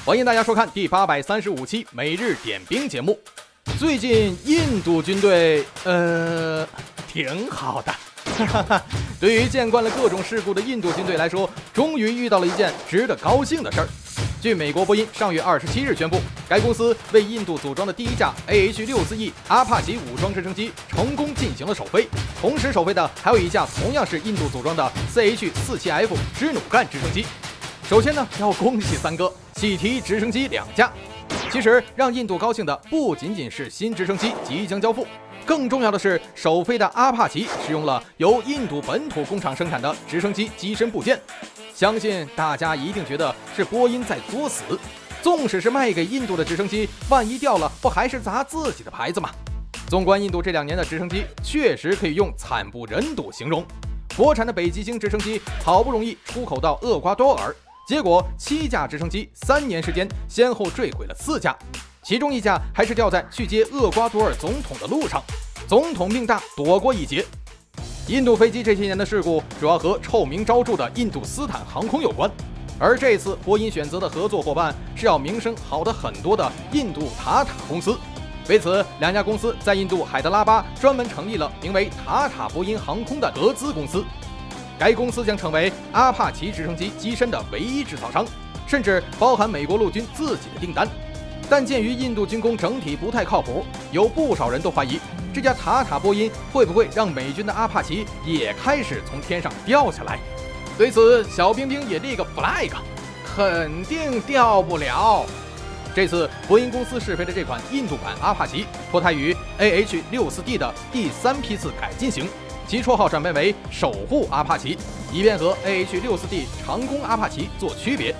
欢迎大家收看第835期每日点兵节目。最近印度军队挺好的。对于见惯了各种事故的印度军队来说，终于遇到了一件值得高兴的事儿。据美国波音上月27日宣布，该公司为印度组装的第一架 AH-64E 阿帕奇武装直升机成功进行了首飞，同时首飞的还有一架同样是印度组装的 CH-47F 支努干直升机。首先呢，要恭喜三哥喜提直升机2架。其实让印度高兴的不仅仅是新直升机即将交付，更重要的是首飞的阿帕奇使用了由印度本土工厂生产的直升机机身部件。相信大家一定觉得是波音在作死，纵使是卖给印度的直升机，万一掉了不还是砸自己的牌子吗？纵观印度这2年的直升机，确实可以用惨不忍睹形容。国产的北极星直升机好不容易出口到厄瓜多尔，结果7架直升机3年时间先后坠毁了4架，其中1架还是掉在去接厄瓜多尔总统的路上，总统命大躲过一劫。印度飞机这些年的事故主要和臭名昭著的印度斯坦航空有关，而这次波音选择的合作伙伴是要名声好得很多的印度塔塔公司。为此，2家公司在印度海德拉巴专门成立了名为塔塔波音航空的合资公司。该公司将成为阿帕奇直升机机身的唯一制造商，甚至包含美国陆军自己的订单。但鉴于印度军工整体不太靠谱，有不少人都怀疑这家塔塔波音会不会让美军的阿帕奇也开始从天上掉下来。对此，小冰冰也立个 flag， 肯定掉不了。这次波音公司试飞的这款印度版阿帕奇脱胎于 AH-64D 的第3批次改进型，其绰号转变为守护阿帕奇，以便和 AH-64D 长弓阿帕奇做区别。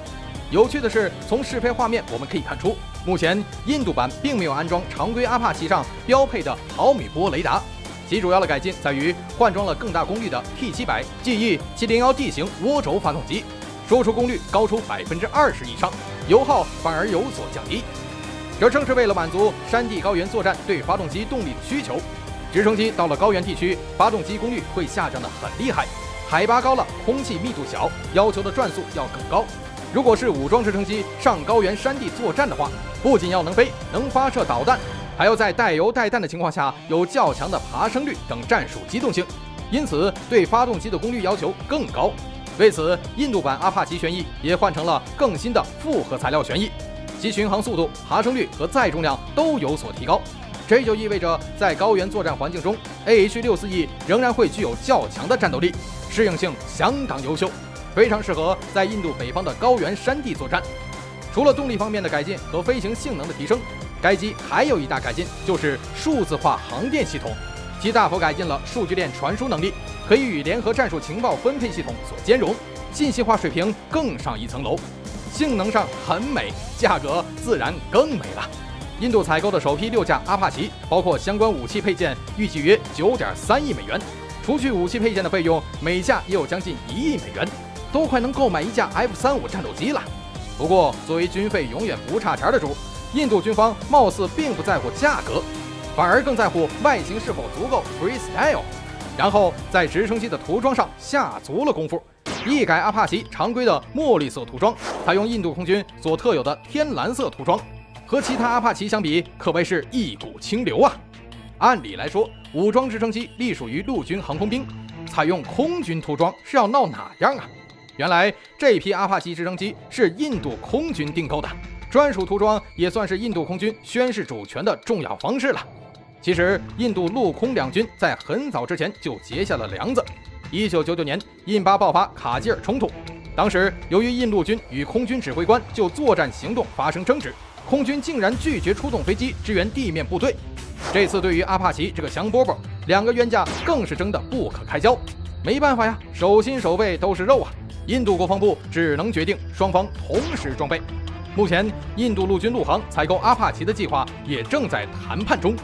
有趣的是，从试飞画面我们可以看出，目前印度版并没有安装常规阿帕奇上标配的毫米波雷达，其主要的改进在于换装了更大功率的 T700 GE701D 型涡轴发动机，输出功率高出20%以上，油耗反而有所降低。这正是为了满足山地高原作战对发动机动力的需求。直升机到了高原地区，发动机功率会下降得很厉害，海拔高了，空气密度小，要求的转速要更高。如果是武装直升机上高原山地作战的话，不仅要能飞、能发射导弹，还要在带油带弹的情况下有较强的爬升率等战术机动性，因此对发动机的功率要求更高。为此，印度版阿帕奇旋翼也换成了更新的复合材料旋翼，其巡航速度、爬升率和载重量都有所提高。这就意味着在高原作战环境中 ，AH-64E 仍然会具有较强的战斗力，适应性相当优秀，非常适合在印度北方的高原山地作战。除了动力方面的改进和飞行性能的提升，该机还有一大改进，就是数字化航电系统，其大幅改进了数据链传输能力，可以与联合战术情报分配系统所兼容，信息化水平更上一层楼。性能上很美，价格自然更美了。印度采购的首批6架阿帕奇，包括相关武器配件，预计约9.3亿美元。除去武器配件的费用，每架也有将近1亿美元，都快能购买一架 F-35战斗机了。不过，作为军费永远不差钱的主，印度军方貌似并不在乎价格，反而更在乎外形是否足够 freestyle， 然后在直升机的涂装上下足了功夫。一改阿帕奇常规的墨绿色涂装，采用印度空军所特有的天蓝色涂装。和其他阿帕奇相比，可谓是一股清流啊！按理来说，武装直升机隶属于陆军航空兵，采用空军涂装是要闹哪样啊？原来这批阿帕奇直升机是印度空军订购的，专属涂装也算是印度空军宣示主权的重要方式了。其实，印度陆空两军在很早之前就结下了梁子。1999年，印巴爆发卡基尔冲突，当时由于印陆军与空军指挥官就作战行动发生争执，空军竟然拒绝出动飞机支援地面部队。这次对于阿帕奇这个香饽饽，2个冤家更是争得不可开交。没办法呀，手心手背都是肉啊！印度国防部只能决定双方同时装备。目前，印度陆军陆航采购阿帕奇的计划也正在谈判中。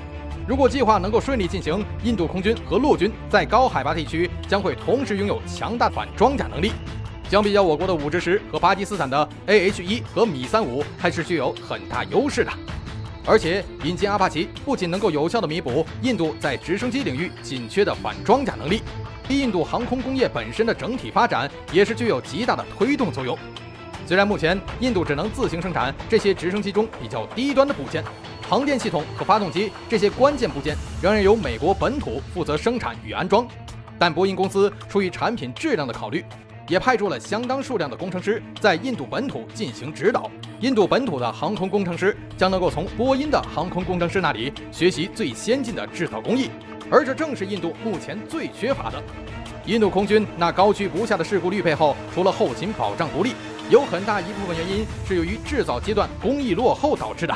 如果计划能够顺利进行，印度空军和陆军在高海拔地区将会同时拥有强大反装甲能力。相比较我国的5-10和巴基斯坦的 AH-1和米35，还是具有很大优势的。而且引进阿帕奇不仅能够有效地弥补印度在直升机领域紧缺的反装甲能力，对印度航空工业本身的整体发展也是具有极大的推动作用。虽然目前印度只能自行生产这些直升机中比较低端的部件，航电系统和发动机这些关键部件仍然由美国本土负责生产与安装，但波音公司出于产品质量的考虑，也派出了相当数量的工程师在印度本土进行指导。印度本土的航空工程师将能够从波音的航空工程师那里学习最先进的制造工艺，而这正是印度目前最缺乏的。印度空军那高居不下的事故率背后，除了后勤保障不力，有很大一部分原因是由于制造阶段工艺落后导致的。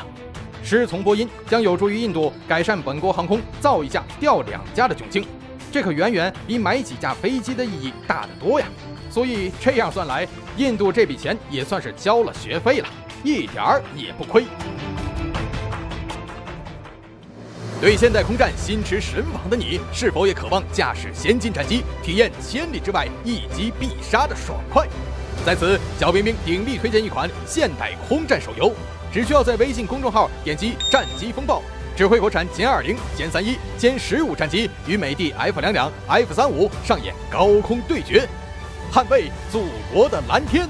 师从波音将有助于印度改善本国航空造一架掉2架的窘境，这可远远比买几架飞机的意义大得多呀。所以这样算来，印度这笔钱也算是交了学费了，一点儿也不亏。对现代空战心驰神往的你，是否也渴望驾驶先进战机，体验千里之外一击必杀的爽快？在此，小冰冰鼎力推荐一款现代空战手游，只需要在微信公众号点击战机风暴，指挥国产歼20、歼31、歼15战机与美的 F22、F35上演高空对决，捍卫祖国的蓝天。